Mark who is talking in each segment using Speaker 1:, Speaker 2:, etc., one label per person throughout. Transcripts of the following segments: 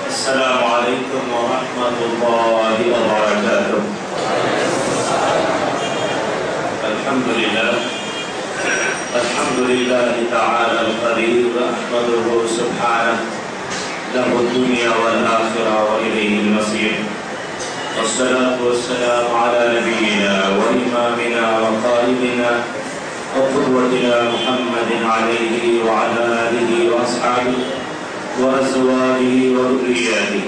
Speaker 1: السلام عليكم ورحمة الله وبركاته. الحمد لله تعالى القدير، أحمده سبحانه، له الدنيا والآخرة وإليه المصير. والصلاة والسلام على نبينا وإمامنا وقائدنا وقدوتنا محمد عليه وعلى آله وأصحابه وأزواجه وذرياته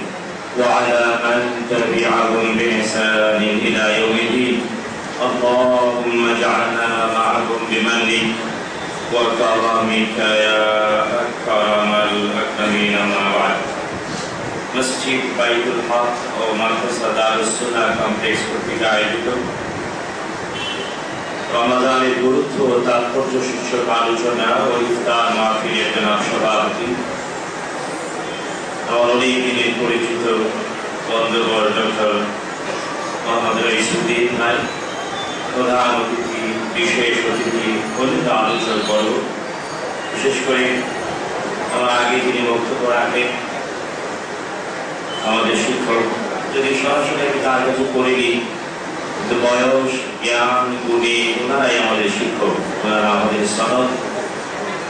Speaker 1: وعلى من تبعهم بإحسان إلى يوم الدين. اللهم اجعلنا معهم بمنك وكرمك يا أكرم الأكرمين. أما بعد. মসজিদ বাইতুল হক ও মাদ্রাসা দারুস সুন্নাহ কমপ্লেক্স কর্তৃক আয়োজিত রমাদানের গুরুত্ব ও তাৎপর্য শীর্ষক আলোচনা ও ইফতার মাহফিলের জনাব সভাপতি আমার অনেক দিনের পরিচিত বন্ধুবর ডক্টর মোহাম্মদ রইসুদ্দিন ভাই, প্রধান অতিথি, বিশেষ অতিথি, কথিত আলোচনা করব। বিশেষ করে আমার আগে যিনি বক্তব্য রাখেন আমাদের শিক্ষক, যদি সরাসরি আমি তার কাছে পড়িনি, কিন্তু বয়স, জ্ঞান, গুণে ওনারাই আমাদের শিক্ষক, ওনারা আমাদের সনদ,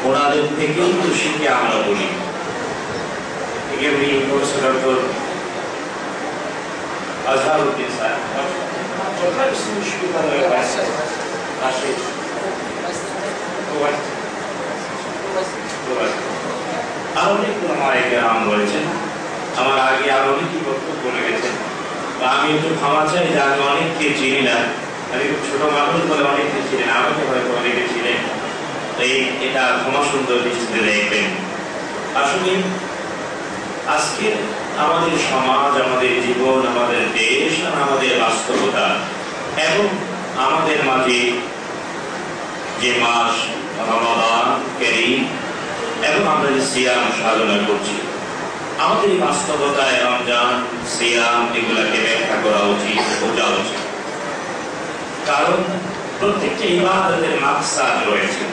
Speaker 1: ওনাদের থেকেই তো শিখে আমরা বলি। এমনি প্রফেসর ডক্টর আজহারউদ্দিন স্যার কোথায় বিশ্ববিদ্যালয়ে আসে আরো অনেকগুলো আমার বলেছেন, আমার আগে আরো অনেকই বক্তব্য বলে গেছেন। আমি একটু ক্ষমা চাই যে আমি অনেককে চিনি না, আমি ছোট মানুষ বলে অনেককে চিনি না, আমাকে হয়তো অনেকে চিনেন, এটা ক্ষমা সুন্দর দৃষ্টিতে দেখবেন। আসলে আজকে আমাদের সমাজ, আমাদের জীবন, আমাদের দেশ আর আমাদের বাস্তবতা এবং আমাদের মাঝে যে মাস রমাদান কারীম এবং আমরা যে সিয়াম সাধনা করছি, আমাদের এই বাস্তবতায় রমজান, সিয়াম এগুলাকে ব্যাখ্যা করা উচিত, বোঝা উচিত। কারণ প্রত্যেকটা ইবাদতের মাকসাদ রয়েছে,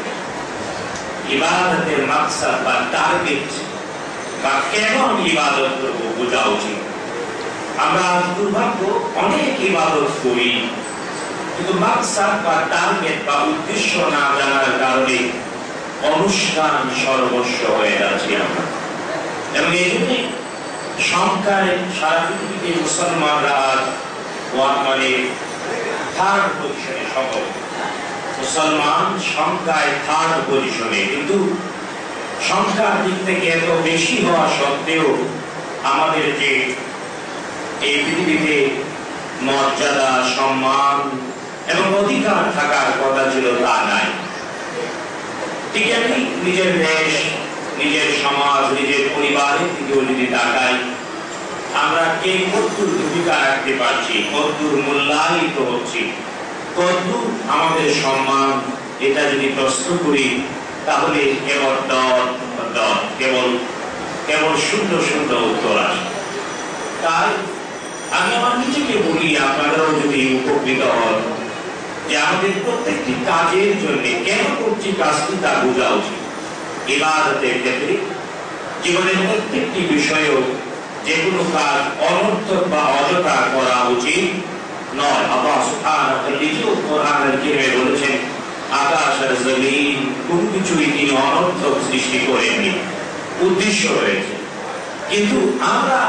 Speaker 1: ইবাদতের মাকসাদ বা টার্গেট বা কেন আমি ইবাদত করবো বোঝা উচিত। আমরা দুর্ভাগ্য অনেক ইবাদত করি, কিন্তু মাকসাদ বা টার্গেট বা উদ্দেশ্য না জানার কারণে অনুষ্ঠান সর্বস্ব হয়ে যাচ্ছি আমরা। এবং এই জন্যই সংখ্যায় সারা পৃথিবীতে মুসলমানরা আজ মানে থার্ড পজিশনে, সকল মুসলমান সংখ্যায় থার্ড পজিশনে, কিন্তু সংখ্যার দিক থেকে এত বেশি হওয়া সত্ত্বেও আমাদের যে এই পৃথিবীতে মর্যাদা, সম্মান এবং অধিকার থাকার কথা ছিল তা নাই। ঠিক আমি নিজের দেশ, নিজের সমাজ, নিজের পরিবারের দিকেও যদি তাকাই, আমরা কে কতদূর ভূমিকা রাখতে পারছি, কতদূর মূল্যায়িত হচ্ছি, কতদূর আমাদের সম্মান, এটা যদি প্রশ্ন করি তাহলে কেবল শূন্য শূন্য উত্তর আসে। তাই আমি আমার নিজেকে বলি, আপনারাও যদি উপকৃত হন, যে আমাদের প্রত্যেকটি কাজের জন্য কেন করছি কাজটি তা বোঝা উচিত। ইবাদতের ক্ষেত্রে জীবনের প্রত্যেকটি বিষয়েও যে কোনো কাজ অনর্থক বা অযথা করা উচিত নয়। আল্লাহ সুবহানাহু ওয়া তাআলা নিজেও কোরআনের কারিমে বলেছেন, আকাশ আর জমিন কোন কিছুই তিনি অনর্থক সৃষ্টি করেননি, উদ্দেশ্য রয়েছে। কিন্তু আমরা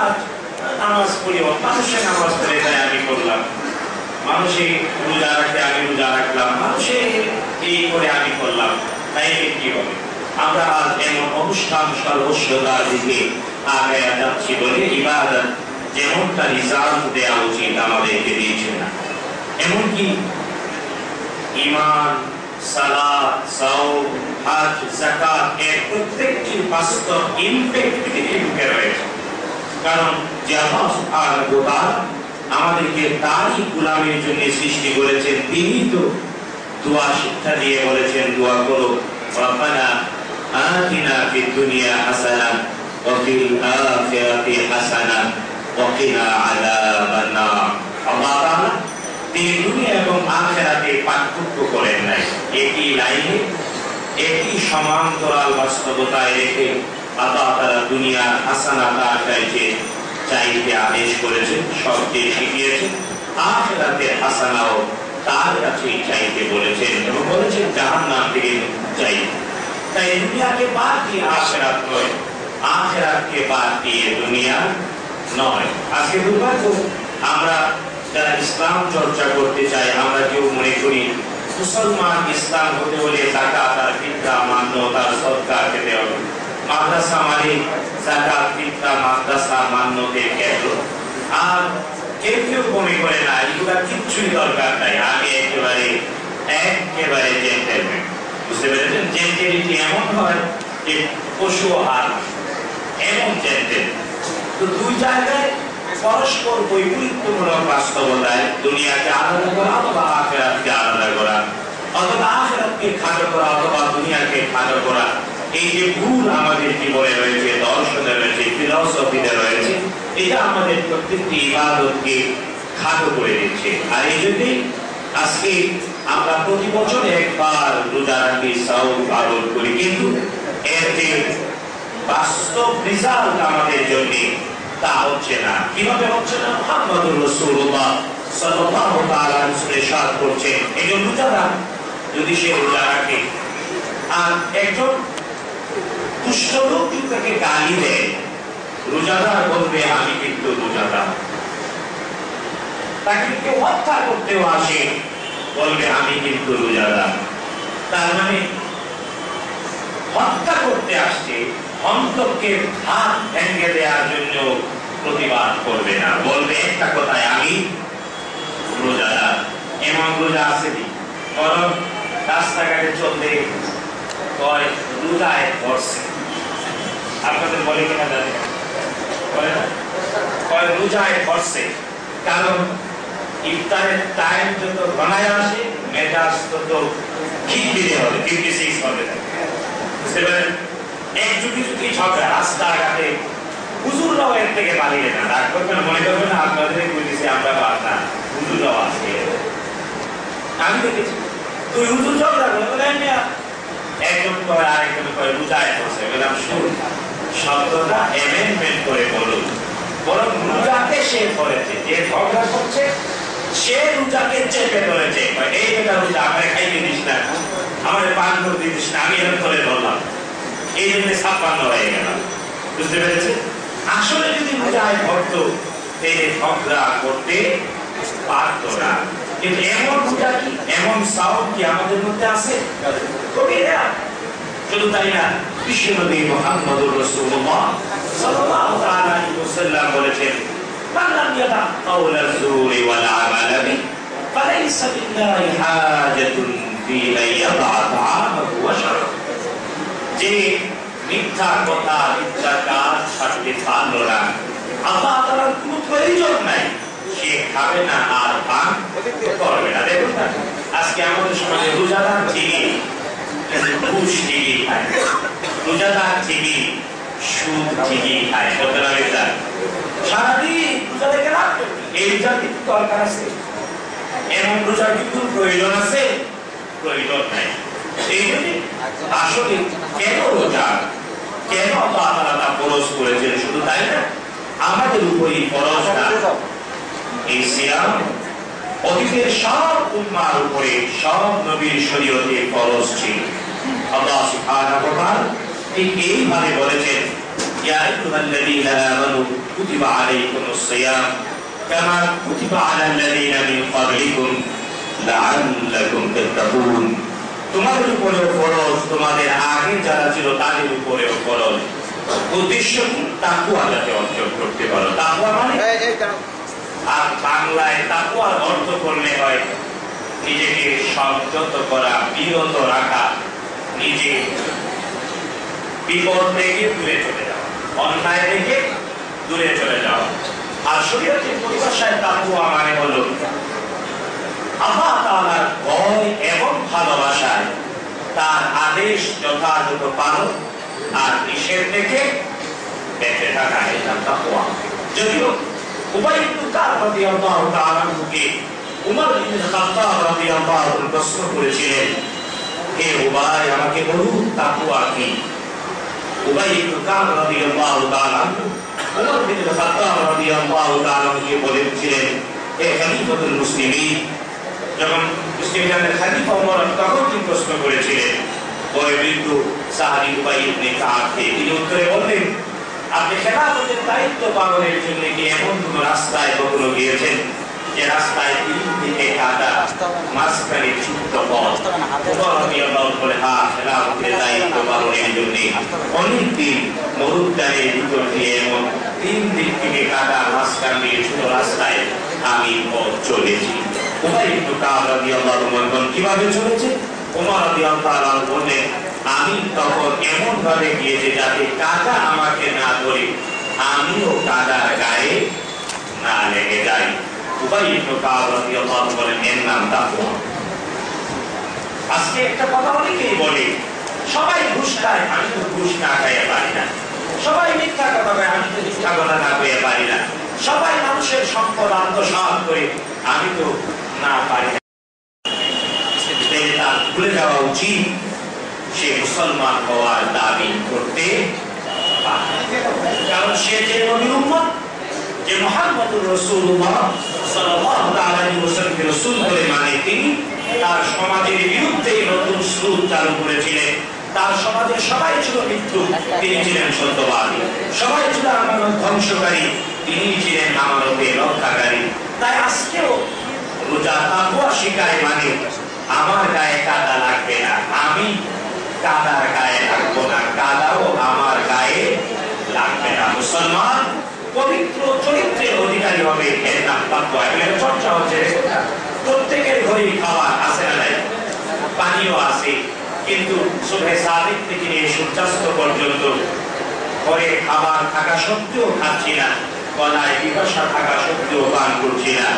Speaker 1: নামাজ পড়ি, মানুষের নামাজ পড়ে তাই আমি করলাম, মানুষে রোজা রাখে আমি রোজা রাখলাম, মানুষে এই করে আমি করলাম, তাই কি হবে? আমরা আজ এমন অনুষ্ঠান সর্বস্বতার দিকে আগায়া যাচ্ছি বলে ইবাদত যেমনটা রিজাল্ট দেওয়া উচিত আমাদেরকে দিয়েছে না। এমনকি ঈমান, সালাত, সাওম, হজ, যাকাত এর প্রত্যেকটি বাস্তব ইমপ্যাক্ট পৃথিবীতে ঢুকে রয়েছে। কারণ যে আল্লাহ সুবহানাহু ওয়া তাআলা আমাদেরকে তারই গোলামীর জন্য সৃষ্টি করেছেন, তিনি তো দোয়া শিক্ষা দিয়ে বলেছেন, দোয়া করো, রব্বানা আতিনা ফিদ দুনিয়া হাসানাহ ওয়া ফিল আখিরাতি হাসানাহ ওয়া কিনা আযাবান নার। আল্লাহ তাআলা তিনি দুনিয়া এবং আখিরাতে পার্থক্য করেন নাই, একই লাইনে একই সমান্তরাল বাস্তবতায় রেখে আল্লাহ তাআলা দুনিয়ার হাসানাত চাইছে চাইতে আদেশ করেছেন, সবচেয়ে শিখিয়েছেন। আখিরাতের হাসানাও তার কাছে চাইতে বলেছেন এবং বলেছেন জাহান্নাম থেকে চাইতে। তাই দুনিয়াকে বাদ দিয়ে আখিরাত নয়, আখিরাতকে বাদ দিয়ে দুনিয়া নয়। আজকে দুর্ভাগ্য, আমরা যারা ইসলাম চর্চা করতে চাই, আমরা কেউ মনে করি মুসলমান ইসলাম হতে হলে যাকাত আর ফিতরা মান্য, তার সদকা খেতে হবে। মাদ্রাসা মানে যাকাত ফিতরা মাদ্রাসা মান্যতে ক্ষেত্র। আর কেউ কেউ মনে করে না এগুলা কিচ্ছুই দরকার নাই, আগে একেবারে জেন্টেলম্যান। বুঝতে পেরেছেন? জেন্টেলিটি এমন হয় যে পশু হার এমন জেন্টেল। তো দুই জায়গায় পরস্পর বৈপরীত্যমূলক বাস্তবতায় দুনিয়াকে আলাদা করা অথবা আখিরাতকে আলাদা করা, অথবা আখিরাতকে খাটো করা অথবা দুনিয়াকে খাটো করা, এই যে ভুল আমাদের জীবনে রয়েছে, দর্শনে রয়েছে, ফিলসফিতে রয়েছে, এটা আমাদের প্রত্যেকটি ইবাদতকে খাটো করে দিচ্ছে। আর এই জন্যই আজকে আমরা প্রতি বছর একবার রোজা রাখি, সাউম পালন করি, কিন্তু এর যে বাস্তব রেজাল্ট আমাদের জন্য তা হচ্ছে না। কিভাবে হচ্ছে না? মুহাম্মদুর রাসূলুল্লাহ সাল্লাল্লাহু তাআলা আলাইহি সাদ করছেন, একজন রোজাদার যদি সে রোজা রাখে আর একজন দুষ্ট লোক তাকে গালি দেয়, রোজাদার বলবে আমি কিন্তু রোজাদার। তাকে কেউ হত্যা করতেও আসে, বলবে আমি কিন্তু রোজাদার। তার মানে হত্যা করতে আসছে, অন্তরকে হাত ভেঙে দেওয়ার জন্য প্রতিবাদ করবে না, বলবে একটা কথায় আমি রোজাদার। এমন রোজা আসেনি, বরং রাস্তাঘাটে চলতে কয় রোজায় ধরছে। আপনাদের বলে কিনা জানি বলে না, কয় রোজায় ধরছে। কারণ ইফতারের টাইম যত ঘনায় আসে মেজাজ তত খিটখিটে হবে, 56 হবে। বুঝতে পারেন? এক যুগি যুগি ঝগড়া রাস্তাঘাটে, হুজুররাও এর থেকে পালিয়ে না। রাগ করবেন, মনে করবেন না আপনাদের বলেছি আমরা বার্তা, হুজুররাও আসে। আমি দেখেছি তুই হুজুর ঝগড়া করে বলেন না, একজন কয় আরেকজন কয় রোজায় ধরছে। বললাম শুন, শব্দটা অ্যামেন্ডমেন্ট করে বলুন, বরং রোজাকে সে ধরেছে, যে ঝগড়া করছে সে রোজাকে চেপে ধরেছে। এই বেটা রোজা আমার খাইয়ে দিস না, আমার পান করে দিস না, আমি এরকম করে ধরলাম, এই জন্য 56 হয়ে গেল। বুঝতে পেরেছে? আসলে যদি রোজায় ধরতো এই ঝগড়া করতে পারত না। কিন্তু এমন রোজা কি, এমন সাউন্ড কি আমাদের মধ্যে আছে? কবি না। শুধু তাই না, বিশ্বনবী মুহাম্মদুর রাসূলুল্লাহ সাল্লাল্লাহু তাআলা আলাইহি ওয়াসাল্লাম বলেছেন, মান লাম ইয়াদা কাওলাল যুরি ওয়াল আমালা বিহি ফালাইসা লিল্লাহি হাজাতুন ফি আন ইয়াদা তাআমাহু ওয়া শারাবাহু। যে মিথ্যা কথা, মিথ্যা কাজ ছাড়তে পারলো না, আল্লাহ তাআলার কোনো প্রয়োজন নাই, সে খাবে না আর পান করবে না। দেখুন না, আজকে আমাদের সমাজে রোজাদার ঠিকই ঘুষ ঠিকই খায়, রোজাদার ঠিকই সুদ ঠিকই খায়, সারাদিন রোজা রেখে রাখবে। এই রোজার কিন্তু দরকার আছে, এমন রোজার কিন্তু প্রয়োজন আছে? প্রয়োজন নাই। এই জন্য আসলে কেন রোজা, কেন আল্লাহ তাআলা ফরজ করেছেন? শুধু তাই না, আমাদের উপরই ফরজটা। এই সিয়াম অতীতের সব উম্মার উপরে, সব নবীর শরীয়তে ফরজ ছিল। আল্লাহ সুবহানাহু ওয়া তাআলা ঠিক এইভাবে বলেছেন, ইয়া আইয়ুহাল্লাযীনা আমানু কুতিবা আলাইকুমুস সিয়াম কামা কুতিবা আলাল্লাযীনা মিন ক্বাবলিকুম লাআল্লাকুম তাত্তাকুন। তোমাদের উপরেও ফরজ, তোমাদের আগে যারা ছিল তাদের উপরেও ফরজ। উদ্দেশ্য কি? তাকওয়া যাতে অর্জন করতে পারো। তাকওয়া মানে, আর বাংলায় তাকওয়ার অর্থ করলে হয় নিজেকে সংযত করা, বিরত রাখা, নিজে বিপদ থেকে দূরে চলে যাওয়া, অন্যায় থেকে দূরে চলে যাওয়া। আর শরীয়তের পরিভাষায় তাকওয়া মানে হলো আল্লাহ তাআলার ভয় এবং ভালোবাসায় তার আদেশ যথাযথ পালন আর নিষেধ থেকে বেঁচে থাকা, এটা তাকওয়া। যদিও উবাই ইবনে কাব রাদিয়াল্লাহু তাআলা কে উমর ইবনে খাত্তাব রাদিয়াল্লাহু আনহু প্রশ্ন করেছিলেন, হে উবাই, আমাকে বলুন তাকওয়া কি? উবাই ইবনে কাব রাদিয়াল্লাহু তাআলা ওমর বিন খাত্তাব রাদিয়াল্লাহু তাআলা কে বলেছিলেন, হে খলিফাতুল মুসলিমিন, যখন মুসলিমদের খলিফা ওমর তখন তিনি প্রশ্ন করেছিলেন বয়োবৃদ্ধ সাহাবী উবাই ইবনে কাবকে, তিনি উত্তরে বললেন, আপনি খেলাফতের দায়িত্ব পালনের জন্য কি এমন কোন রাস্তায় কখনো গিয়েছেন যে রাস্তায় তিন দিকে কাদা, মাঝখানে ছোট্ট পথ? ওমর রাদিয়াল্লাহু বলে, হ্যাঁ, খেলাফতের দায়িত্ব পালনের জন্য অনেকদিন মরুদ্যানের ভিতর দিয়ে এমন তিন দিক থেকে কাদা, মাঝখান দিয়ে ছোট রাস্তায় আমি পথ চলেছি। উবাই ইবনে কাব রাদিয়াল্লাহু আনহু কিভাবে চলেছে? ওমর রাদিয়াল্লাহু বললেন, আমি তখন এমন ভাবে গিয়েছি যাতে কাদা আমাকে না ধরে, আমিও কাদার গায়ে না লেগে যাই। উবাই ইবনে কাব রাদিয়াল্লাহু বলেন, এর নাম তাকওয়া। আজকে একটা কথা অনেকেই বলে, সবাই ঘুষ খায়, আমি তো ঘুষ না খাইতে পারি না। সবাই মিথ্যা কথা বলে, আমি তো মিথ্যা কথা না কইতে পারি না। সবাই মানুষের সম্পদ আত্মসাৎ করে, আমি তো না পারি না। ভুলে যাওয়া উচিত সে মুসলমান হওয়ার দাবি করতে পারে, কারণ সে যে নবীর উম্মত, যে মুহাম্মদুর রাসূলুল্লাহ সাল্লাল্লাহু আলাইহি ওয়াসাল্লামকে রাসূল বলে মানে, তিনি তার সমাজের বিরুদ্ধে নতুন স্রোত চালু করেছিলেন। তার সমাজের সবাই ছিল মিথ্যুক, তিনি ছিলেন সত্যবাদী। সবাই ছিল আমানত ধ্বংসকারী, তিনি ছিলেন আমানতের রক্ষাকারী। তাই আজকেও রোজা তাকওয়া শিখায় মানে, আমার গায়ে কাদা লাগবে না, আমি কাদার গায়ে লাগবো না, কাদাও আমার গায়ে লাগবে না। মুসলমান পবিত্র চরিত্রের অধিকারী হবে, এর নাম তাকওয়া। এর চর্চা হচ্ছে, প্রত্যেকের ঘরেই খাবার আছে না নাই, পানিও আছে, কিন্তু সুবহে সাদিক থেকে নিয়ে সূর্যাস্ত পর্যন্ত ঘরে খাবার থাকা সত্ত্বেও খাচ্ছি না, গলায় পিপাসা থাকা সত্ত্বেও পান করছি না।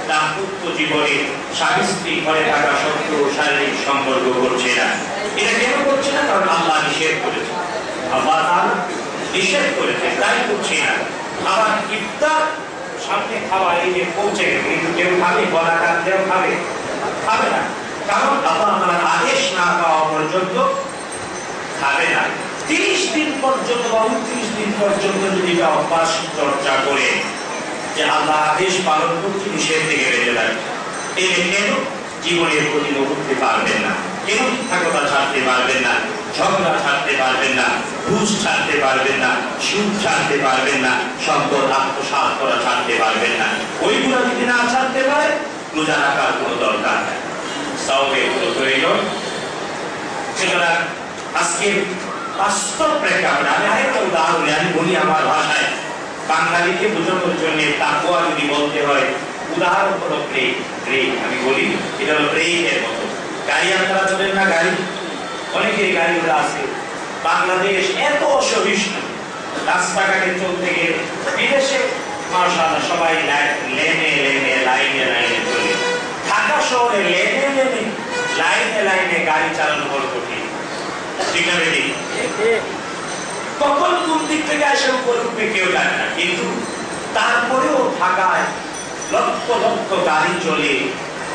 Speaker 1: দাম্পত্য জীবনে স্বামী স্ত্রী ঘরে থাকা সত্ত্বেও শারীরিক সম্পর্ক করছে না। এটা কেন করছে না? কারণ আল্লাহ নিষেধ করেছে, আল্লাহ তাআলা নিষেধ করেছে, তাই করছি না। আবার ইফতার সামনে খাবার এই যে পৌঁছে গেল, কিন্তু কেউ খাবে, গলা কাটলেও খাবে, খাবে না, কারণ আল্লাহ তাআলার আদেশ না পাওয়া পর্যন্ত খাবে না। 30 দিন পর্যন্ত বা 29 দিন পর্যন্ত যদি অভ্যাস চর্চা করে যে আল্লাহ আদেশ পালন করতে, নিষেধ থেকে বেঁচে থাকে, এর কেন জীবনের প্রতি করতে পারবেন না, কেন মিথ্যা কথা ছাড়তে পারবেন না, ঝগড়া ছাড়তে পারবেন না, ঘুষ ছাড়তে পারবেন না, সুদ ছাড়তে পারবেন না, সম্পদ আত্মসাৎ করা ছাড়তে পারবেন না। ওইগুলো যদি না ছাড়তে পারে, রোজা রাখার কোনো দরকার নেই, সাওমের কোনো প্রয়োজন। সুতরাং আজকে বাস্তব প্রেক্ষাপটে আমি আরেকটা উদাহরণ আমি বলি আমার ভাষায়, বাঙালিকে বোঝানোর জন্য তাকওয়া যদি বলতে হয়, উদাহরণ হলো ব্রেক। ব্রেক আমি বলি, এটা হলো ব্রেকের মতো। গাড়ি আপনারা চলেন না, গাড়ি অনেকের গাড়িগুলো আছে। বাংলাদেশ এত অসহিষ্ণু, রাস্তাঘাটে চলতে গেলে, বিদেশে মাশাআল্লাহ সবাই লেনে লেনে লাইনে লাইনে চলে। ঢাকা শহরে লেনে লেনে লাইনে লাইনে গাড়ি চালানো বড় কঠিন, ঠিক না বেটি? কখন কোন দিক থেকে এসে উপর উঠবে কেউ জানে না, কিন্তু তারপরেও ঢাকায় লক্ষ লক্ষ গাড়ি চলে,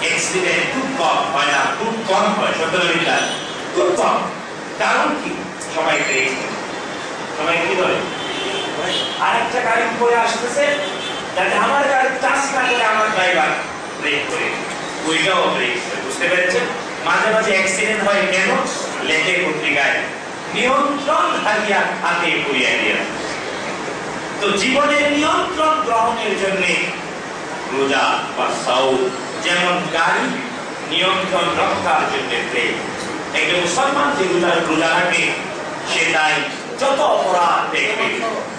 Speaker 1: অ্যাক্সিডেন্ট খুব কম হয় না, খুব কম হয়, সত্যি খুব কম। কারণ কি? সবাই ব্রেক, সবাই কি বলে, আরেকটা গাড়ি পরে আসতেছে যাতে আমার গাড়ি টাচ না করে আমার ড্রাইভার ব্রেক করে, ওইটাও ব্রেক করে। বুঝতে পেরেছেন? মাঝে মাঝে অ্যাক্সিডেন্ট হয় কেন? লেটে পত্রিকায় নিয়ন্ত্রণ হারিয়ে হাতে পুড়িয়ে দিয়ে। তো জীবনের নিয়ন্ত্রণ গ্রহণের জন্য রোজা বা সাওম যেমন গাড়ি নিয়ন্ত্রণ রক্ষার জন্য ব্রেক। একটা মুসলমান যে রোজা রাখে, সে তাই যত অপরাধ দেখবে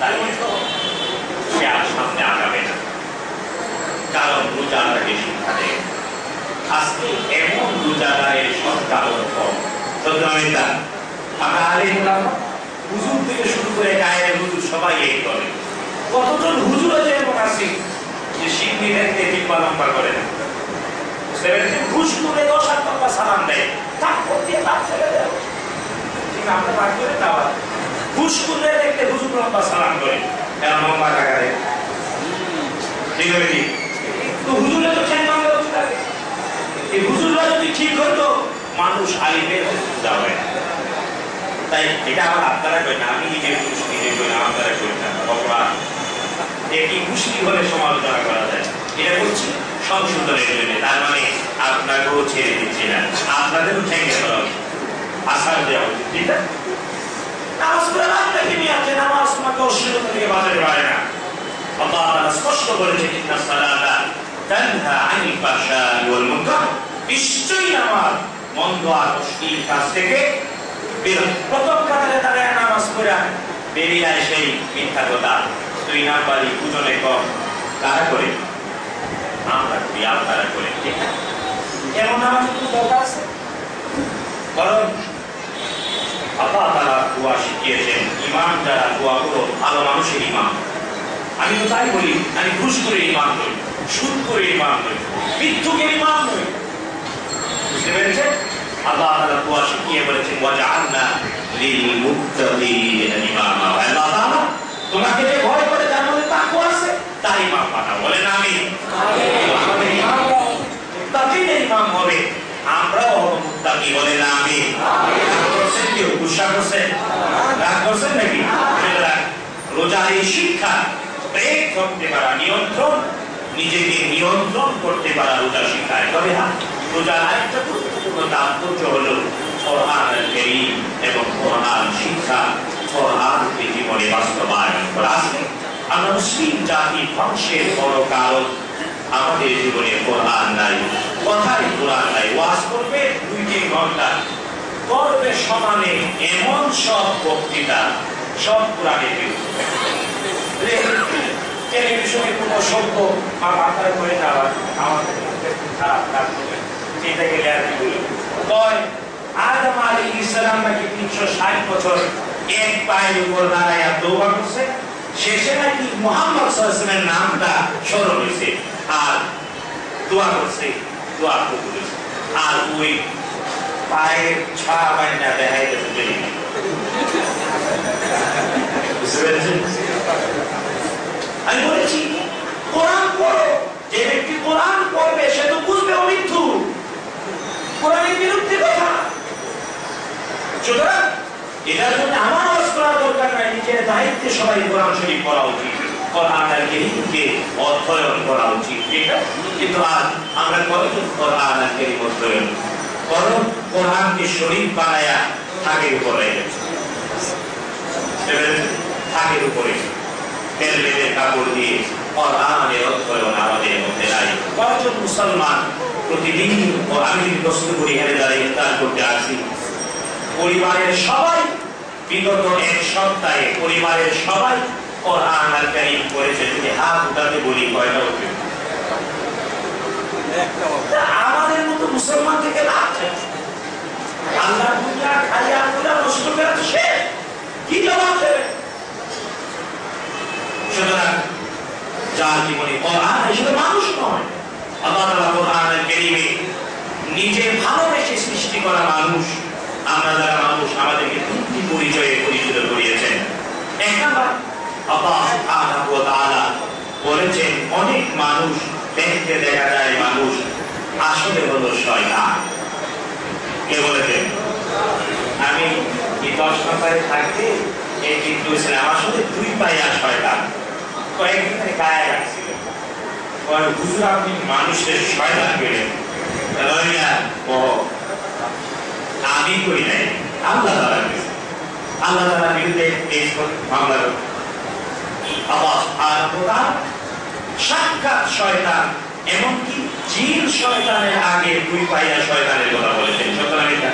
Speaker 1: তাই সে আর সামনে আগাবে না, কারণ রোজাটাকে শিক্ষা দেয়। আজকে এমন রোজাদারের সংখ্যা কম। সত্যমিতা আমরা আলেমুলাম হুজুর থেকে শুরু করে গায়ের হুজুর সবাই এই করে। কতজন হুজুরও যেমন আছে যে সিন্নি দেখতে টিপা লম্বা করে না, বুঝতে পেরেছেন? ঘুষ করে 10 টাকা সালাম দেয়, তারপর দিয়ে তার ছেড়ে দেয়, ঠিক আমরা পাঠ করে দেওয়া। ঘুষ করে দেখতে হুজুর লম্বা সালাম করে, এরা লম্বা টাকা দেয়, ঠিক হবে? ঠিক তো হুজুরে তো ঠ্যাং ভাঙা উচিত আগে। এই হুজুররা যদি ঠিক হতো, মানুষ আলিমের যাবে না। তাই এটা আমার আপনারা কই না, আমি নিজের নিজে কই না, আপনারা কই না, অপরাধ একটি গোষ্ঠী হলে সমালোচনা করা যায়। এটা করছি সংশোধনের জন্য, তার মানে আপনাকেও ছেড়ে দিচ্ছি না, আপনাদেরও ঠেকে করা উচিত, আশার দেওয়া উচিত, ঠিক না? নামাজ পড়ে আপনাকে নিয়ে আছে, নামাজ তোমাকে অশ্লীলতা থেকে বাঁচাতে পারে না। আল্লাহ তাআলা স্পষ্ট করেছেন, ইন্না সালাতা তানহা আনিল ফাহশাই ওয়াল মুনকার, নিশ্চয়ই নামাজ মন্দ আর অশ্লীল কাজ থেকে বিরত। প্রথম কাতারে দাঁড়ায় নামাজ পড়ে বেরিয়ে আসে সেই মিথ্যা কথা, তুই না পারি পূজনে কম, কারা করে? আমরা করি, আপনারা করে, ঠিক না? এমন আমাদের কোনো দরকার আছে? বরং আল্লাহ তাআলা দোয়া শিখিয়েছেন, ইমাম যারা দোয়া করো, ভালো মানুষের ইমাম। আমি তো তাই বলি, আমি ঘুষ করে ইমাম নই, সুদ করে ইমাম নই, মৃত্যুকের ইমাম নই। বুঝতে পেরেছেন? আল্লাহ তাআলা দোয়া শিখিয়ে বলেছেন, ওয়াজআলনা লিল মুত্তাকিনা ইমামা। আল্লাহ তাআলা তোমাকে যে ভয় করে, যার মধ্যে তাকওয়া আছে, তার ইমাম বানাও। বলেন আমিন। আমাদের ইমাম মুত্তাকিনের ইমাম হবে, আমরাও হব মুত্তাকি। বলেন আমিন। করছেন কেউ গুসা করছেন, রাগ করছেন নাকি? রোজার এই শিক্ষা, ব্রেক করতে পারা, নিয়ন্ত্রণ, নিজেকে নিয়ন্ত্রণ করতে পারা রোজা শিক্ষায়। তবে হ্যাঁ, রোজার আরেকটা গুরুত্বপূর্ণ তাৎপর্য হলো কোরআনুল কারীম এবং কোরআন শিক্ষা, কোরআনকে জীবনে বাস্তবায়ন করা। আমরা মুসলিম জাতি ধ্বংসের বড় কারণ, আমাদের জীবনে কোরআন নাই, কথায় কোরআন নাই। ওয়াজ করবে 2-3 ঘন্টা, করবে সমানে এমন সব বক্তৃতা, সব কোরআনের বিরুদ্ধে। টেলিভিশনে কোনো শব্দ মাথায় করে দেওয়া, আমাদের খারাপ কাজ করবে, সেটা গেলে আর কি বলি। আদম আলাইহিস সালাম নাকি 360 বছর এক পায়ের উপর দাঁড়ায় দোয়া করছে, শেষে নাকি মুহাম্মদ সাল্লাল্লাহু আলাইহি ওয়াসাল্লামের নামটা স্মরণ হয়েছে, আর দোয়া করছে, দোয়া কবুল হয়েছে। আর ওই পায়ের ছা বাইনা দেখাই দিতে আমি বলেছি, কোরআন পড়ো। যে ব্যক্তি কোরআন পড়বে সে তো বুঝবে অমিথ্যু, কোরআনের বিরুদ্ধে কথা। সুতরাং এটার জন্য আমার ওয়াজ করার দরকার নাই, নিজের দায়িত্বে সবাই কোরআন শরীফ পড়া উচিত, কোরআনের কারীমকে অধ্যয়ন করা উচিত, ঠিক আছে? কিন্তু আজ আমরা কতজন কোরআনের কারীম অধ্যয়ন, বরং কোরআনকে শরীফ বানায়া থাকের উপরে রেখেছে, থাকের উপরে বেলের কাপড় দিয়ে কোরআনের অধ্যয়ন আমাদের মধ্যে নাই। কতজন মুসলমান প্রতিদিন, আমি যদি প্রশ্ন করি, এখানে যারা ইফতার করতে আসি, পরিবারের সবাই বিগত এক সপ্তাহে পরিবারের সবাই কোরআনুল কারীম পড়েছে, যদি হাত উঠাতে বলি কয়টা উঠবে? আমাদের মতো মুসলমান থেকে লাভ নেই। আল্লাহ দুনিয়া খালি আল্লাহ নষ্ট করে সে কি জবাব দেবে? সুতরাং যার জীবনে কোরআন হিসেবে মানুষ নয়, আল্লাহ তাআলা কোরআনুল কারীমে নিজে ভালোবেসে সৃষ্টি করা মানুষ, আমরা যারা মানুষ, আমাদেরকে 3টি পরিচয়ে পরিচিত করিয়েছেন। এক নাম্বার, আল্লাহ সুবহানাহু ওয়া তাআলা বলেছেন, অনেক মানুষ দেখতে দেখা যায় মানুষ, আসলে হলো শয়তান। কে বলেছেন? আমি এই 10 নম্বরে থাকতে এই চিন্তা ছিলাম, আসলে 2 পায়া শয়তান। কয়েকদিন গায়ে রাখছিল, হুজুর আপনি মানুষের শয়তান পেলেন? আমি করি নাই, আল্লাহ তাআলা করেছেন। আল্লাহ তাআলার বিরুদ্ধে কেস মামলা করে আল্লাহ সুবহানাহু ওয়া তাআলা সাক্ষাৎ শয়তান, এমনকি জিন শয়তানের আগে 2 পায়া শয়তানের কথা বলেছেন। সুতরাং এটা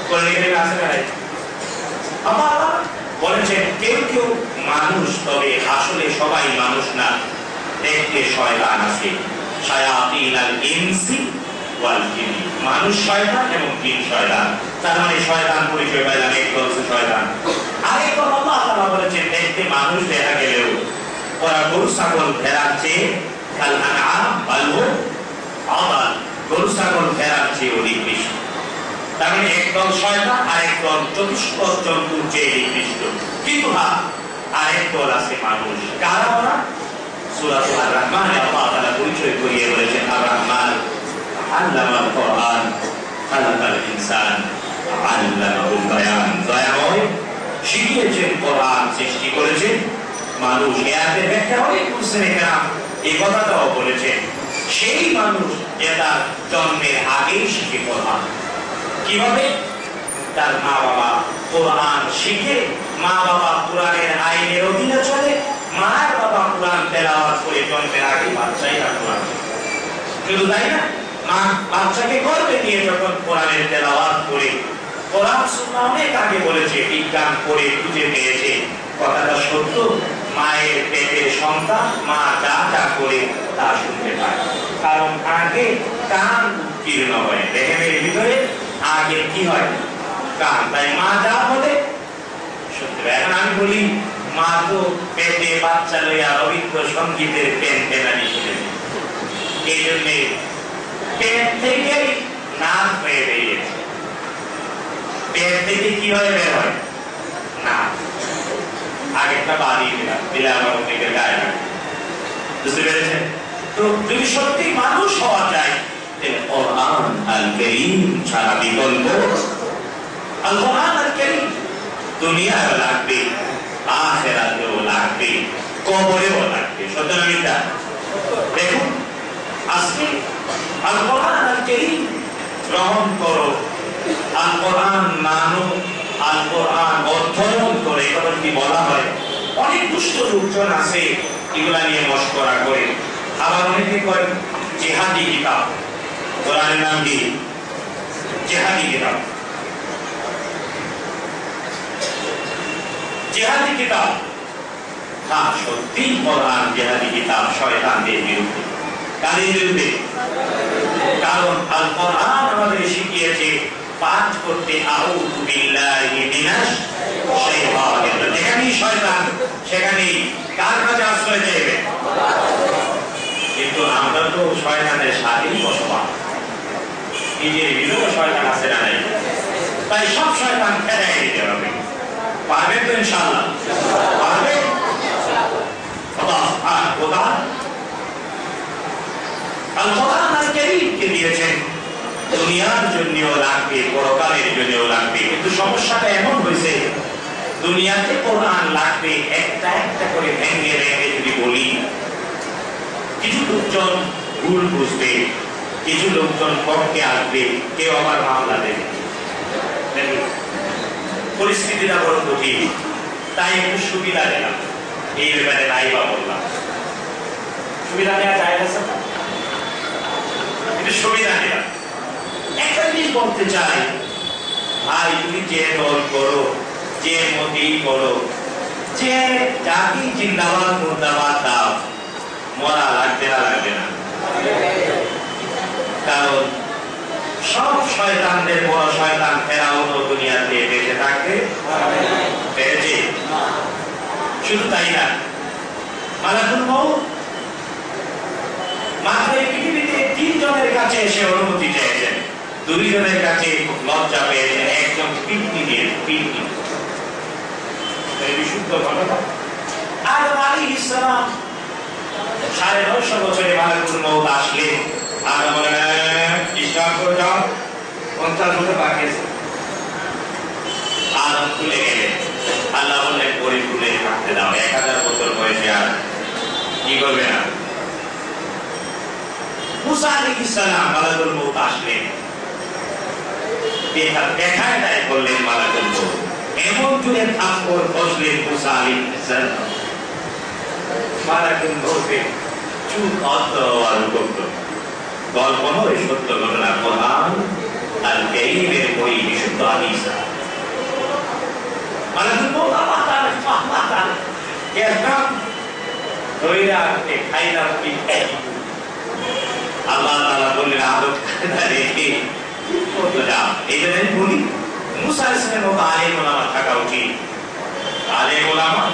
Speaker 1: কোরআনে কারীমে আছে না? আল্লাহ বলেছেন, কেউ কেউ মানুষ, তবে আসলে সবাই মানুষ না, দেখতে শয়তান আছে। শায়াতিনুল ইনসি ওয়াল জিন, মানুষ শয়তান এবং জিন শয়তান। তার মানে শয়তান পরিচয় পাইলাম, এক হচ্ছে শয়তান। আরেক আল্লাহ তাআলা বলেছেন, দেখতে মানুষ দেখা গেলেও ওরা গরু ছাগল ভেড়ার চেয়ে কাল আনআম বাল হুম আদাল, গরু ছাগল ভেড়ার চেয়ে অধিক বেশি। তার মানে একদল শয়তান আর একদল চতুষ্পদ জন্তুর চেয়ে নিকৃষ্ট। কিন্তু হ্যাঁ, আরেক দল আছে মানুষ। কারা ওরা? সূরা আর রহমানে আল্লাহ তাআলা পরিচয় করিয়ে বলেছেন, আর রহমান আল্লামাল কোরআন খালাকাল ইনসান আল্লামাহুল বায়ান, দয়াময় শিখিয়েছেন, কোরআন সৃষ্টি করেছেন, মানুষ এতে ব্যাখ্যা অনেক মুসলিম কেরাম এই কথাটাও বলেছেন সেই মানুষ যে তার জন্মের আগেই শিখে কোরআন কিভাবে তার মা বাবা কোরআন শিখে মা বাবা কোরআনের আইনের অধীনে চলে মার বাবা কোরআন তেলাওয়াত করে জন্মের আগে বাচ্চাই তার কোরআন শুধু তাই না মা বাচ্চাকে গর্ভে নিয়ে যখন কোরআনের তেলাওয়াত করে কোরআন সুন্নাহ অনেক আগে বলেছে বিজ্ঞান করে খুঁজে পেয়েছে কথাটা সত্য মায়ের পেটের সন্তান মা যা যা করে তা শুনতে পায় কারণ আগে কান উৎকীর্ণ হয় দেহের ভিতরে আগে কি হয় কান তাই মা যা বলে শুনতে পায় এখন আমি বলি মা তো পেটে বাচ্চা লইয়া রবীন্দ্রসঙ্গীতের পেন পেনানি শুনেছে এই জন্যে পেট থেকেই নাচ হয়ে বেরিয়েছে পেট থেকে কি হয়ে বের হয় না আগেরটা বাদিয়ে দিলাম দিলে আমার অনেকের গায়ে লাগে বুঝতে পেরেছেন তো যদি সত্যি মানুষ হওয়া যায় কোরআন আল কারীম ছাড়া বিকল্প আল কোরআন আল কারীম দুনিয়ায় লাগবে আখিরাতেও লাগবে কবরেও লাগবে সুতরাং এটা দেখুন আজকে আল কোরআন আল কারীম গ্রহণ করো আল কোরআন মানো আল কোরআন অধ্যয়ন করে কথা কি বলা হয় অনেক দুষ্ট লোকজন আছে এগুলা নিয়ে মশকরা করে আবার অনেকে করে জিহাদি কিতাব কোরআনের নাম কি জিহাদি কিতাব জিহাদি কিতাব হ্যাঁ সত্যি কোরআন জিহাদি কিতাব শয়তানদের বিরুদ্ধে কাদের বিরুদ্ধে কারণ আল কোরআন আমাদের শিখিয়েছে পাঠ করতে আউযু বিল্লাহি মিনাশ শাইতানির রাজিম যেখানেই শয়তান সেখানেই কার কাছে আশ্রয় চাইবে কিন্তু আমরা তো শয়তানের সাথেই বসবাস নিজের ভিতরে শয়তান আছে না নাই তাই সব শয়তান ফেরাই দিতে হবে পারবে তো ইনশাআল্লাহ পারবে আল্লাহ আর খোদা আল কোরআন আল কারীম কে দিয়েছেন দুনিয়ার জন্যও লাগবে পরকালের জন্যও লাগবে কিন্তু সমস্যাটা এমন হয়েছে দুনিয়াতে কোরআন লাগবে একটা একটা করে ভেঙে ভেঙে যদি বলি কিছু লোকজন ভুল বুঝবে কিছু লোকজন পক্ষে আসবে কেউ আবার মামলা দেবে পরিস্থিতিটা বড় কঠিন তাই একটু সুবিধা দিলাম এই ব্যাপারে নাই বা বললাম সুবিধা নেওয়া যায় না একটু সুবিধা দিলাম একটা জিনিস বলতে চাই ভাই তুমি যে দল করো যে মতি করো যে জাতি জিন্দাবাদ মুর্দাবাদ দাও মরা লাগবে না লাগবে না কারণ সব শয়তানদের বড় শয়তান ফেরাউন দুনিয়াতে বেঁচে থাকবে পেরেছে শুধু তাই না মালাকুল মউত মাত্র এই পৃথিবীতে 3 জনের কাছে এসে অনুমতি চেয়েছেন 2 জনের কাছে লজ্জা পেয়েছেন একজন পিটনি দিয়ে পিটনি বিশুদ্ধ ঘটনা আদম আলাইহিস সালাম 950 বছরে মালাকুল মউত আসলে আদম বলেন ইসলাম করে যাও 50 বছর বাকি আছে আদম তুলে গেলেন আল্লাহ বললেন পরে তুলে থাকতে দাও 1000 বছর বয়সে আর কি করবে না মুসা আলাইহিস সালাম মালাকুল মউত আসলেন দেখায় দেয় বললেন মালাকুল মউত এমন জুড়ে থাপ্পড় বসলেন মুসা আলাইহিস সালাম মালাকুল মউতের চুপ অত আর গল্প গল্প নয় সত্য ঘটনা কোরআন আল কারীমের বই বিশুদ্ধ হাদিস মালাকুল মউত আল্লাহ কেমন ধইরা খাইলা কি আল্লাহ তাআলা বললেন আদম রেখে কত যা এই জন্য বলি মুসা আলাইহিস সালামের মতো আলেম ওলামা থাকা উচিত আলেম ওলামা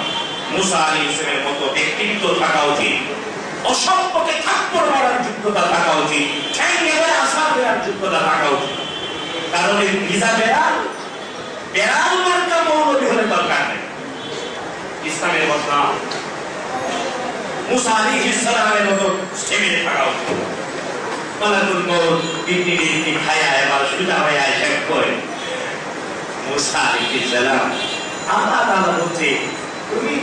Speaker 1: মুসা আলাইহিস সালামের মতো ব্যক্তিত্ব থাকা উচিত অসম্পকে থাপ্পড় মারার যোগ্যতা থাকা উচিত ঠ্যাঙ্গে ধরে আসার দেওয়ার যোগ্যতা থাকা উচিত কারণ এই ভিসা বেড়াল মার্কা মৌলবি হলে দরকার নেই ইসলামের কথা মুসা আলাইহিস সালামের মতো স্টেমিনে থাকা উচিত মালাকুল মউত পিটি খায়া এবার সুজা হয়ে আসে কই মুসা আলাইহিস সালাম আল্লাহ তাআলা বলছে তুমি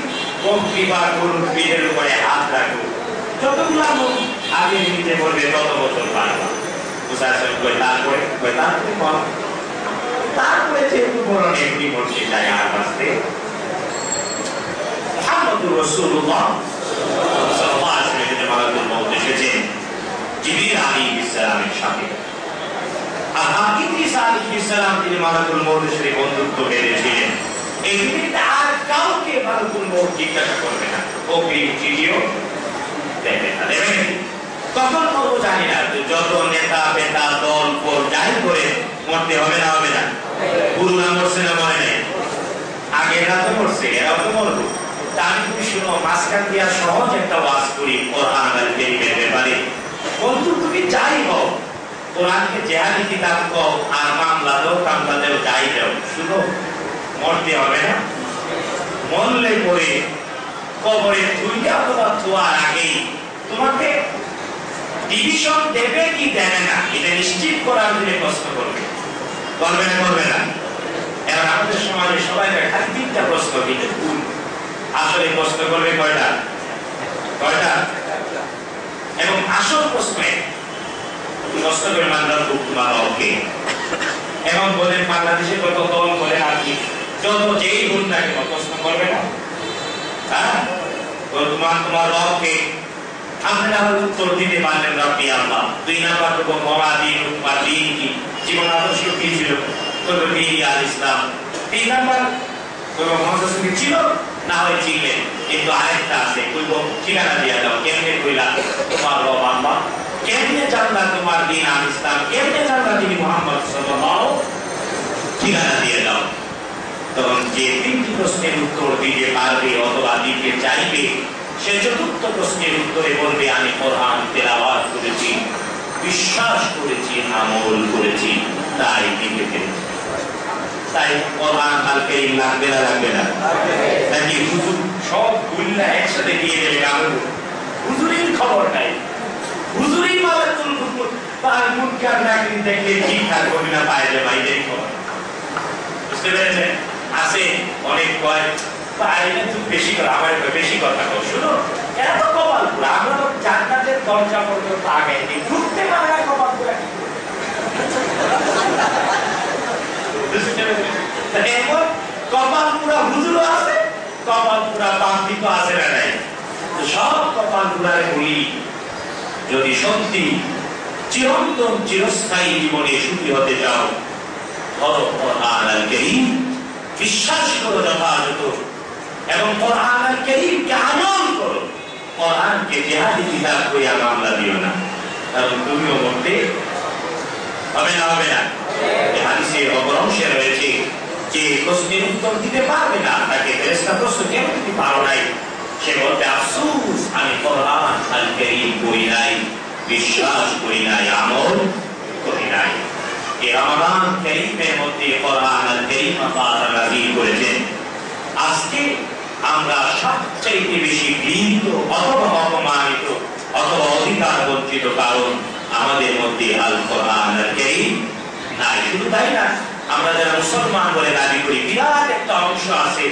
Speaker 1: বকরিবার গরুর পিঠের উপরে হাত রাখো, যতগুলা লোক আগে নিতে বলবে তত বছর পারবা। তারপরে যেহেতু বড় নেত্রী বলছে তাই আর বাঁচতে মুহাম্মদুর রাসূলুল্লাহ সাল্লাল্লাহু আলাইহি ওয়াসাল্লাম মালাকুল মউত এসেছেন জিবরিল আলাইহিস সালামের সাথে। আর ইদ্রিস আলাইহিস সালাম তিনি মালাকুল মউতের সাথে বন্ধুত্ব বেঁধেছিলেন। এই পৃথিবীতে আর কাউকে মালাকুল মউত জিজ্ঞাসা করবে না, ওকে চিঠিও দেবে না। দেবে তখন করবো জানি না, যত নেতা পেতা দল পর যাই করে মরতে হবে না, হবে না? গুরুরা মরছে না, মরে নেই? আগে এরা তো মরছে, এরাও তো মরবো। আমি তুমি শুনো, মাঝখান দিয়া সহজ একটা ওয়াজ করি কোরআন আর কারীমের ব্যাপারে। বন্ধু তুমি যাই হও, কোরআনকে জিহাদি কিতাব কও আর মামলা দাও, কামলা দাও, যাই দাও, শুনো মরতে হবে না। মরলে পরে কবরে দুইটা অথবা ছোঁয়ার আগেই তোমাকে ডিভিশন দেবে কি দেবে না এটা নিশ্চিত করার জন্য প্রশ্ন করবে, করবে না করবে না? এবার আমাদের সমাজে সবাই খালি তিনটা প্রশ্ন, কিন্তু আসলে প্রশ্ন করবে কয়টা? কয়টা? এবং আসল প্রশ্নে প্রশ্ন করে মানলাম তোমার ওকে। এবং বলেন বাংলাদেশে কত দল বলে আপনি যত যেই ভুল থাকে প্রশ্ন করবে না? হ্যাঁ, তোমার রবকে আপনারা উত্তর দিতে পারলেন রব্বি আল্লাহ। দুই নাম্বার তো মরাদিন বা দিন কি, জীবন আদর্শ কি ছিল, তবে দিন আল ইসলাম। তিন নাম্বার মোহাম্মদ ছিল না হয় চিনলেন, কিন্তু আরেকটা আছে, কইব ঠিকানা দিয়ে দাও, কেমনে কইলা তোমার রব আল্লাহ, কেমনে জানলা তোমার দিন আল ইসলাম, কেমনে জানলা তিনি মুহাম্মদ সাল্লাল্লাহু, ঠিকানা দিয়ে দাও। তখন যে তিনটি প্রশ্নের উত্তর দিতে পারবে অথবা দিতে চাইবে, সে চতুর্থ প্রশ্নের উত্তরে বলবে আমি কোরআন তেলাওয়াত করেছি, বিশ্বাস করেছি, আমল করেছি, তাই দিতে পেরেছি। তাই কোরআন আল কারীম লাগবে না লাগবে না? নাকি হুজুর সব গুল্লা একসাথে দিয়ে দেবে? হুজুরের খবর নাই, হুজুরই মালাকুল মউত তার মুনকার নাকির দেখলে ঠিক থাকবে না, পাইলে বাইরেই খবর। বুঝতে পেরেছেন? আছে অনেক কয় পাইলে তুমি বেশি কথা, আমার বেশি কথা কও, শুনো এরা তো কপাল পুরা, আমরা তো জান্নাতের দরজা পর্যন্ত আগে দিই, ঢুকতে পারে না কপাল পুরা। এরপর কপাল পুরা হুজুরও আছে, কপাল পুরা পান্ডিতও আছে না নাই? সব কপাল পুরারে বলি, যদি সত্যি চিরন্তন চিরস্থায়ী জীবনে সুখী হতে চাও, ধরো কোরআন আল কারীম, বিশ্বাস করো যথাযথ, এবং কোরআন আল কারীমকে আমল করো। কোরআনকে জিহাদি কিতাব কইয়া মামলা দিও না, কারণ তুমিও মরতে হবে না, হবে না? হাদিসে অপরাংশে রয়েছে যে প্রশ্নের উত্তর দিতে পারবে না তাকে ফেরেশতা প্রশ্ন কেন দিতে পারো নাই, সে বলতে আফসোস আমি কোরআন আল কারীম পড়ি নাই, বিশ্বাস করি নাই, আমল করি নাই। এই রমাদান কারীমের মধ্যে কোরআন আল কারীম আল্লাহ নাযিল করেছেন। আজকে আমরা সবচেয়ে বেশি ঘৃণিত অথবা অপমানিত অথবা অধিকার বঞ্চিত, কারণ আমাদের মধ্যে আল কোরআন আল কারীম নাই। শুধু তাই না, আমরা যারা মুসলমান বলে দাবি করি, বিরাট একটা অংশ আছে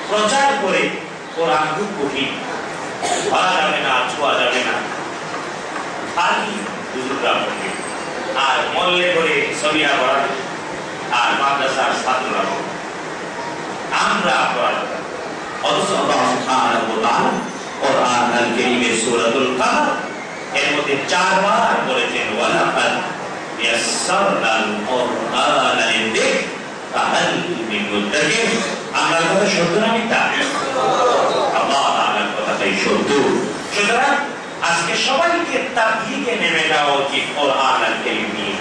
Speaker 1: প্রচার করে কোরআন খুব কঠিন, ধরা যাবে না, ছোঁয়া যাবে না, খালি হুজুররা পড়বে, আর মল্লে করে সবিয়া পড়াবে, আর মাদ্রাসার ছাত্ররা পড়বে, আমরা পড়াবো। অথচ আল্লাহ সুবহানাহু ওয়া তাআলা কোরআন আল কারীমের সূরাতুল কাহফ এর মধ্যে 4 বার বলেছেন ওয়ালাকাদ ইয়াসসারনাল কুরআনা লিযিকর ফাহাল মিন মুদ্দাকির। আল্লাহর কথা সত্য না মিথ্যা? আল্লাহ তাআলার কথাটাই সত্য। সুতরাং আজকে সবাইকে তাবলীগে নেমে যাওয়া উচিত কোরআন আল কারীম নিয়ে,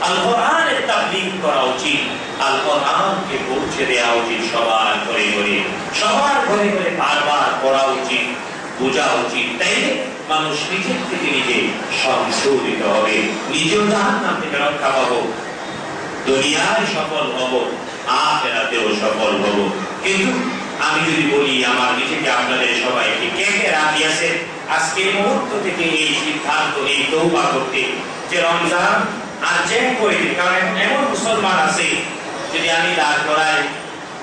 Speaker 1: আল কোরআনের তাবলীগ করা উচিত, আল কোরআনকে পৌঁছে দেওয়া উচিত সবার ঘরে ঘরে, সবার ঘরে ঘরে বারবার পড়া উচিত, বোঝা উচিত। তাই মানুষ নিজের থেকে নিজে সংশোধিত হবে, নিজেও জাহান্নাম থেকে রক্ষা পাবো, দুনিয়ায় সফল হব, আখিরাতেও সফল হব। কিন্তু আমি যদি বলি আমার নিজেকে আপনাদের সবাইকে কে কে রাজি আছে আজকে এই মুহূর্ত থেকে এই সিদ্ধান্ত, এই তওবা করতে যে রমজান আর যে কয়দিন, কারণ এমন মুসলমান আছে যদি আমি দাঁড় করাই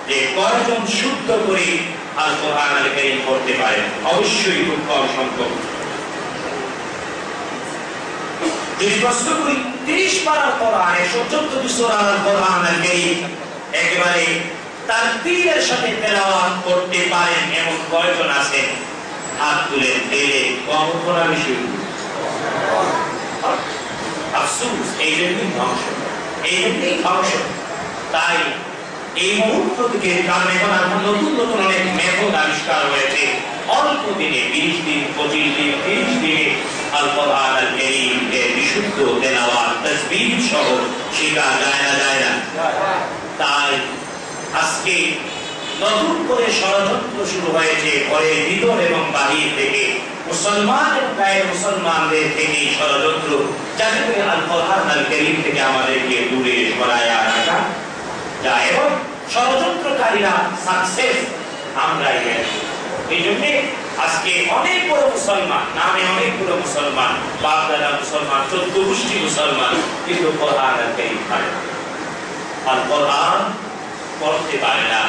Speaker 1: যে কয়জন শুদ্ধ করে আল কোরআন আল কারীম পড়তে পারেন, অবশ্যই খুব কম সংখ্যক। যদি প্রশ্ন করি 30 পারা কোরআন 114 সূরা আল কোরআন আল কারীম একেবারে তাকবীরের সাথে তেলাওয়াত করতে পারেন এমন কয়জন আছেন? হাত তুলে দিলে কম করা বিষয়। আফসোস, এই জন্যই ধ্বংস। তাই এই মুহূর্ত থেকে, কারণ এখন নতুন নতুন অনেক মেথড আবিষ্কার হয়েছে, অল্প দিনে 20 দিন 25 দিন 30 দিনে আল কোরআন আল কারীম এর বিশুদ্ধ তেলাওয়াত তাসবিহ সহ শেখা যায় না। তাই আজকে নতুন করে ষড়যন্ত্র শুরু হয়েছে, পরে ভিতর এবং বাহির থেকে, মুসলমান এবং গায়ের মুসলমানদের থেকে ষড়যন্ত্র, যাতে করে আল কোরআন আল কারীম থেকে আমাদেরকে দূরে সরায় রাখা যায় এবং ষড়যন্ত্রকারীরা সাকসেস আমরাই হয়েছি। এই জন্য আজকে অনেক বড় মুসলমান, নামে অনেক বড় মুসলমান, বাপ দাদা মুসলমান, 14 গোষ্ঠী মুসলমান, কিন্তু কোরআন আল কারীম পারে না, আল কোরআন পড়তে পারে না,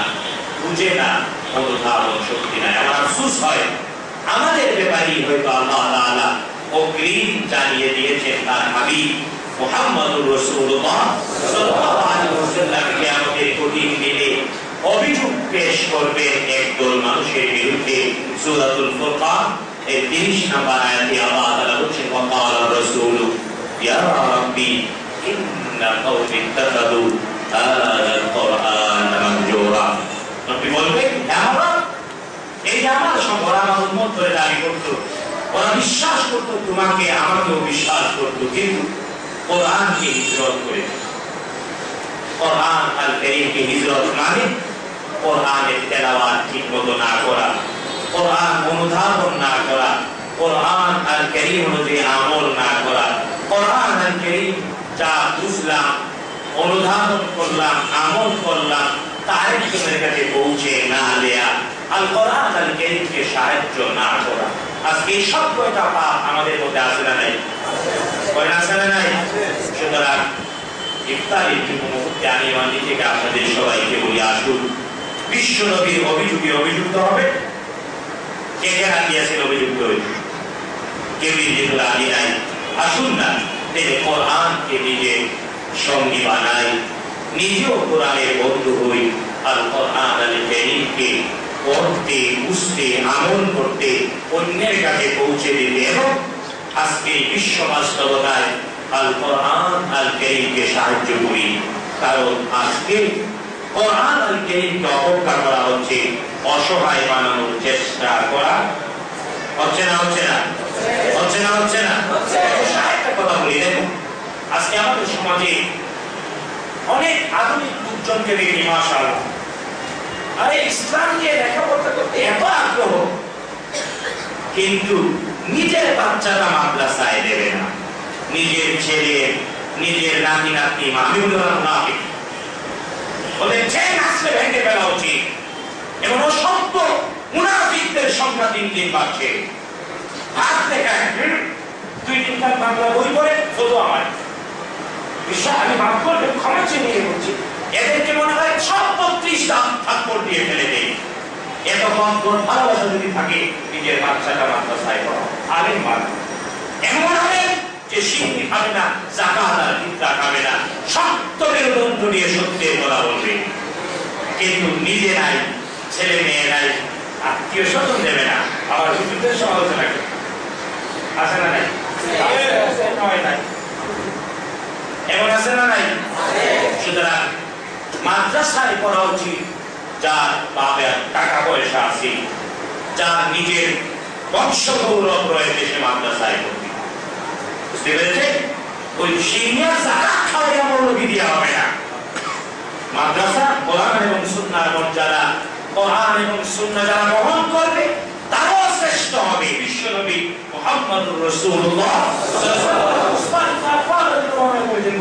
Speaker 1: বুঝে না, অনুধাবন শক্তি নাই। আমার আফসোস হয় আমাদের ব্যাপারেই হয়তো আল্লাহ তাআলা অগ্রিম জানিয়ে দিয়েছেন তার হাবিব মুহাম্মদুর রাসূলুল্লাহ সাল্লাল্লাহু আলাইহি ওয়াসাল্লাম কিয়ামতের কঠিন দিনে অভিযোগ পেশ করবেন একদল মানুষের বিরুদ্ধে। সূরাতুল ফুরকান এর 30 নম্বর আয়াতে আল্লাহ তাআলা বলেছেন, ওয়াকালা রাসূলু ইয়া রাব্বি ইন্না কওমি ইত্তাখাযু হাযাল কুরআন মাহজুরা। নবী বলবেন, হে আল্লাহ, এই যে আমার সম্পদ আমার উম্মত ধরে দাবি করতো, ওরা বিশ্বাস করতো তোমাকে, আমাকেও বিশ্বাস করতো, কিন্তু কোরআনকে হিজরত করেছে। কোরআন আল কারীমকে হিজরত মানে কোরআনের তেলাওয়াত ঠিকমতো না করা, কোরআন অনুধাবন না করা, কোরআন আল কারীম অনুযায়ী আমল না করা, কোরআন আল কারীম যা বুঝলাম, অনুধাবন করলাম, আমল করলাম, তার একজনের কাছে পৌঁছে না দেয়া, আল কোরআন আল কারীমকে সাহায্য না করা। আজকে এই সব কয়টা পাপ আমাদের মধ্যে আছে না নাই? আছে না নাই? সুতরাং ইফতারের মুহূর্তে আমি আমার নিজেকে আপনাদের সবাইকে বলি, আসুন বিশ্ব নবীর অভিযোগে অভিযুক্ত হবে। কে কে রাজি আছেন অভিযুক্ত হয়েছে? কেউ যেগুলো রাজি নাই, আসুন না তিনি কোরআনকে নিজের সঙ্গী বানাই, নিজেও কোরআনের বন্ধু হই, আর কোরআন আল কারীমকে পড়তে, বুঝতে, আমল করতে, অন্যের কাছে পৌঁছে দিতে এবং আজকে বিশ্ব বাস্তবতায় আল কোরআন আল কারীমকে সাহায্য করি। কারণ আজকে কোরআন আল কারীমকে অবজ্ঞা করা হচ্ছে, অসহায় বানানোর চেষ্টা করা হচ্ছে না। একটা কথা বলি, দেখুন আজকে আমাদের সমাজে অনেক আধুনিক লোকজনকে দেখি, মাশাআল্লাহ, আরে ইসলাম নিয়ে লেখাপড়া করতে এত আগ্রহ, কিন্তু নিজের বাচ্চাটা মাদ্রাসায় দেবে না, নিজের ছেলে, নিজের নাতি নাতনি, আমি বললাম না, ওদের চেন আসলে ভেঙে ফেলা উচিত। এবং অসংখ্য মুনাফিকদের সংখ্যা দিন দিন বাড়ছে। হাত দেখায় 2-3 টা বাংলা বই পড়ে শুধু আমার বিষয়, আমি মাফ করলে ক্ষমা চেয়ে নিয়ে বলছি, এদেরকে মনে হয় সব 32টা থাপ্পড় দিয়ে ফেলে দেয়। এত কম ভালোবাসা যদি থাকে, নিজের বাচ্চাটা মাদ্রাসায় পড়াও, আলেম বানাও। এমন হবে যে শিক্ষি খাবে না, যাকাত আর ফিতরা খাবে না, শক্ত মেরুদণ্ড নিয়ে সত্যের কথা বলবে, কিন্তু নিজে নাই, ছেলে মেয়ে নাই, আত্মীয় স্বজন দেবে না, আবার হুজুরদের সমালোচনা করে। আছে না নাই? এমন আছে না নাই? সুতরাং মাদ্রাসায় পড়া উচিত যার বাপের টাকা পয়সা আছে, যার নিজের বংশ গৌরব রয়েছে, সে মাদ্রাসায় পড়বে। বুঝতে পেরেছেন? ওই সিনিয়র যাকাত খাওয়া মৌলবি দেওয়া হবে না। মাদ্রাসা কোরআন এবং সুন্নাহ, এবং যারা কোরআন এবং সুন্নাহ যারা গ্রহণ করবে তারাও শ্রেষ্ঠ হবে। বিশ্বনবী মুহাম্মদুর রাসূলুল্লাহ সাল্লাল্লাহু আলাইহি ওয়াসাল্লাম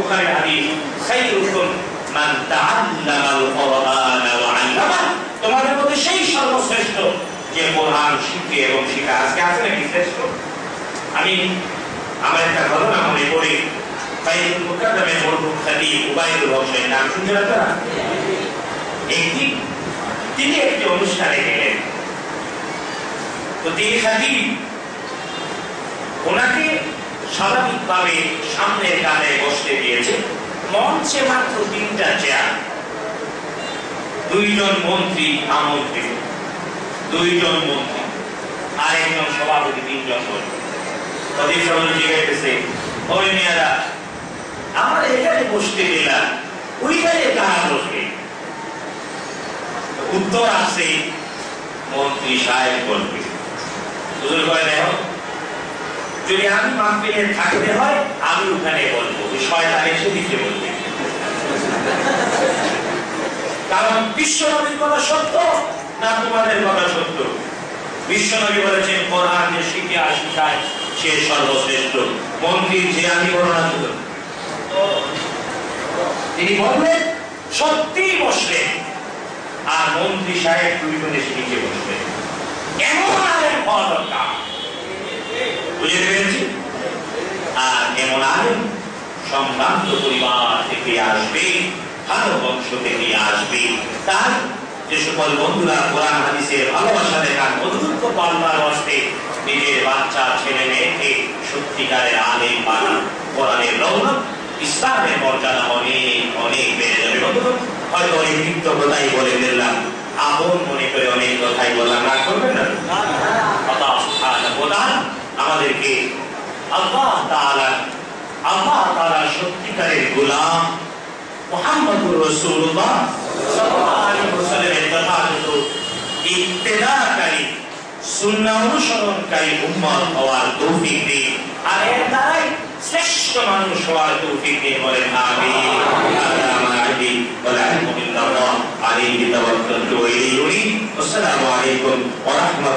Speaker 1: বুখারী হাদিস, খায়রুকুম মান তাআল্লামাল কুরআনা ওয়া আল্লামা, তোমাদের মধ্যে সেই সর্বশ্রেষ্ঠ যে কোরআন শিখে এবং শেখায়। আজকে আছে নাকি শ্রেষ্ঠ? আমি আমার একটা ঘটনা মনে পড়ে, বাইতুল মুকাদ্দামের মরহুম খাতিব উবাইদুল হক সাহেব, নাম শুনছেন আপনারা? তিনি একটি অনুষ্ঠানে গেলেন, তো তিনি খাতিব ওনাকে স্বাভাবিকভাবে সামনের কাতারে বসতে দিয়েছে। মঞ্চে মাত্র 3টা চেয়ার, 2জন মন্ত্রী আমন্ত্রিত, 2জন মন্ত্রী আর একজন সভাপতি, 3জন মন্ত্রী। খতিব সাহেব জিজ্ঞেস ওই মেয়েরা আমরা এখানে বসতে দিলাম, ওইখানে কারা বসবে? উত্তর আসছে মন্ত্রী সাহেব বলবে। হুজুর কয় দেখো, যদি আমি মাহফিলে থাকতে হয় আমি ওখানে বলবো, শয়তান এসে দিতে বলবে। কারণ বিশ্বনবীর কথা সত্য না তোমাদের কথা সত্য? বিশ্বনবী বলেছেন কোরআন যে শিখে শিখায় সে সর্বশ্রেষ্ঠ। মন্ত্রীর যে আমি বর্ণনা ছিল, তিনি বললেন সত্যি বসলেন, আর মন্ত্রী সাহেব 2জন এসে নিচে বসলেন। এমন আলেম হওয়া দরকার, বুঝতে পেরেছি? আর এমন আলেম সম্ভ্রান্ত পরিবার থেকে আসবে, ভালো বংশ থেকে আসবে। তার যে সকল বন্ধুরা কোরআন হাদিসের ভালোবাসা দেখান, অত্যন্ত আল্লাহর ওয়াস্তে নিজের বাচ্চা ছেলে মেয়েকে সত্যিকারের আলেম বানান, কোরআনের রওনক, ইসলামের মর্যাদা অনেক অনেক বেড়ে যাবে। হয়তো অনেক কৃতজ্ঞতাই বলে ফেললাম, আপন মনে করে অনেক কথাই বললাম, না করবেন না? আমাদেরকে আল্লাহ তাআলা সত্যিকারের গোলাম মুহাম্মদুর রাসূলুল্লাহ সাল্লাল্লাহু আলাইহি ওয়াসাল্লামের যথাযথ ইত্তেদাকারী, সুন্নাহ অনুসরণকারী উম্মত হওয়ার তৌফিক দিন, আর এর দ্বারাই শ্রেষ্ঠ মানুষ হওয়ার তৌফিক দিন। বলেন আমিন। আসসালামু আলাইকুম ওয়া রাহমাতুল্লাহ।